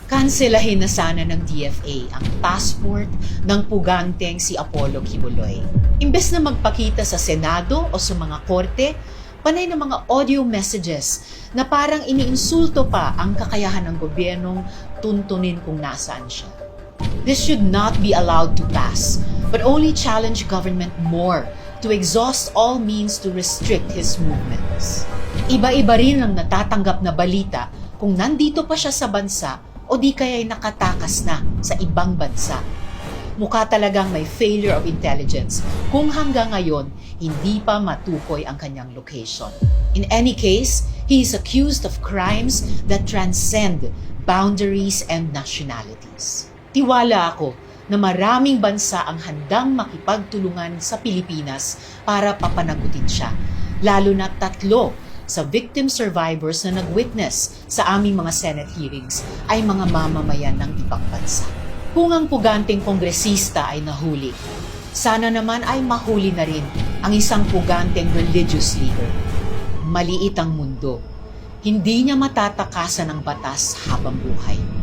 Kanselahin na sana ng DFA ang passport ng puganteng si Apollo Kibuloy. Imbes na magpakita sa Senado o sa mga korte, panay ng mga audio messages na parang iniinsulto pa ang kakayahan ng gobyernong tuntunin kung nasaan siya. This should not be allowed to pass, but only challenge government more to exhaust all means to restrict his movements. Iba-iba rin ang natatanggap na balita kung nandito pa siya sa bansa o di kaya'y nakatakas na sa ibang bansa. Mukha talagang may failure of intelligence kung hanggang ngayon hindi pa matukoy ang kanyang location. In any case, he is accused of crimes that transcend boundaries and nationalities. Tiwala ako na maraming bansa ang handang makipagtulungan sa Pilipinas para papanagutin siya, lalo na 3 sa victim survivors na nag-witness sa aming mga Senate hearings ay mga mamamayan ng ibang bansa. Kung ang puganteng kongresista ay nahuli, sana naman ay mahuli na rin ang isang puganteng religious leader. Maliit ang mundo. Hindi niya matatakasan ng batas habang buhay.